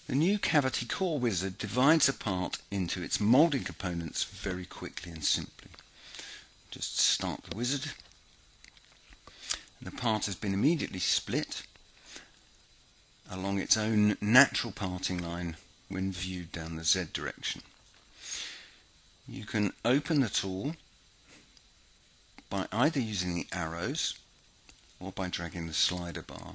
The new cavity core wizard divides a part into its moulding components very quickly and simply. Just start the wizard, and the part has been immediately split along its own natural parting line when viewed down the Z direction. You can open the tool by either using the arrows or by dragging the slider bar.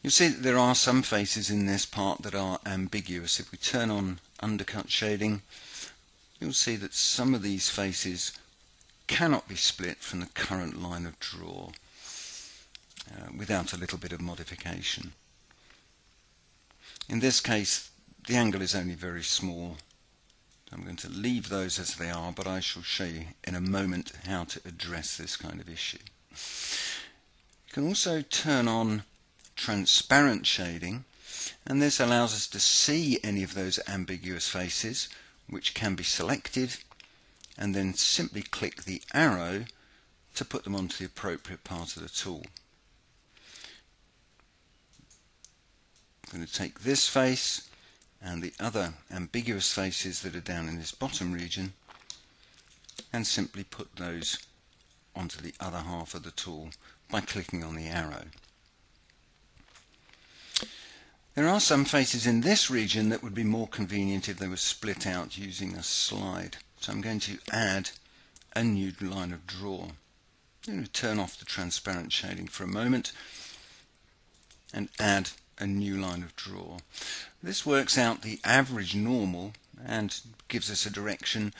You'll see that there are some faces in this part that are ambiguous. If we turn on undercut shading, you'll see that some of these faces cannot be split from the current line of draw without a little bit of modification. In this case, the angle is only very small. I'm going to leave those as they are, but I shall show you in a moment how to address this kind of issue. You can also turn on transparent shading, and this allows us to see any of those ambiguous faces, which can be selected, and then simply click the arrow to put them onto the appropriate part of the tool. I'm going to take this face and the other ambiguous faces that are down in this bottom region and simply put those onto the other half of the tool by clicking on the arrow. There are some faces in this region that would be more convenient if they were split out using a slide. So I'm going to add a new line of draw. I'm going to turn off the transparent shading for a moment and add a new line of draw. This works out the average normal and gives us a direction.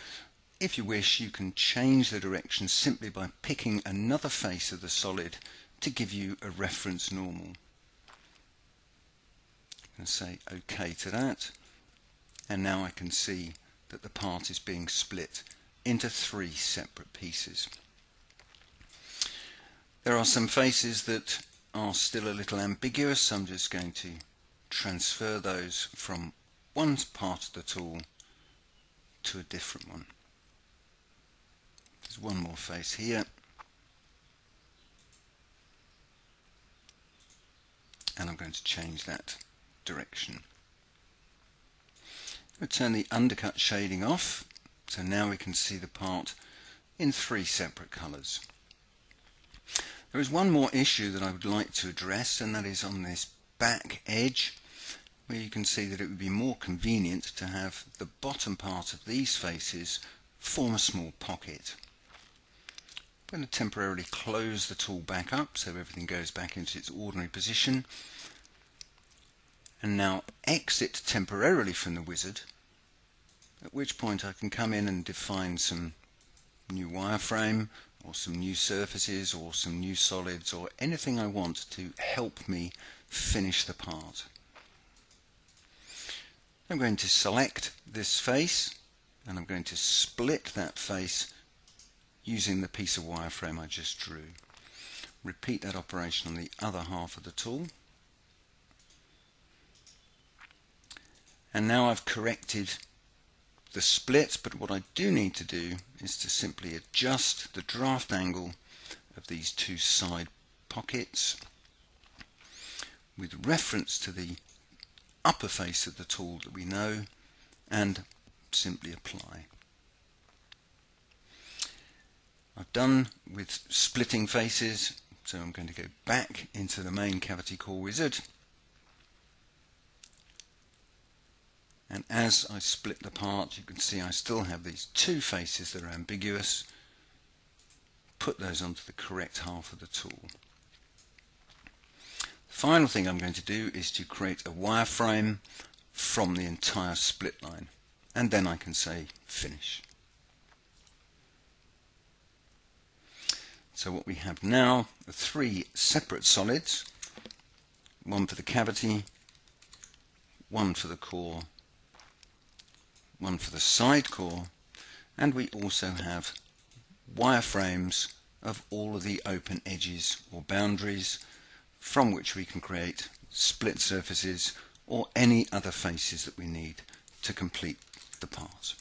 If you wish, you can change the direction simply by picking another face of the solid to give you a reference normal. And say OK to that, and now I can see that the part is being split into 3 separate pieces. There are some faces that are still a little ambiguous, so I'm just going to transfer those from one part of the tool to a different one. There's one more face here, and I'm going to change that direction. We'll turn the undercut shading off, so now we can see the part in 3 separate colours. There is one more issue that I would like to address, and that is on this back edge, where you can see that it would be more convenient to have the bottom part of these faces form a small pocket. I'm going to temporarily close the tool back up so everything goes back into its ordinary position, and now exit temporarily from the wizard, at which point I can come in and define some new wireframe or some new surfaces or some new solids or anything I want to help me finish the part. I'm going to select this face and I'm going to split that face using the piece of wireframe I just drew. Repeat that operation on the other half of the tool. And now I've corrected the split, but what I do need to do is to simply adjust the draft angle of these 2 side pockets with reference to the upper face of the tool that we know, and simply apply. I've done with splitting faces, so I'm going to go back into the main cavity core wizard. And as I split the part, you can see I still have these 2 faces that are ambiguous. Put those onto the correct half of the tool. The final thing I'm going to do is to create a wireframe from the entire split line, and then I can say finish. So what we have now are 3 separate solids, one for the cavity, one for the core, one for the side core, and we also have wireframes of all of the open edges or boundaries from which we can create split surfaces or any other faces that we need to complete the part.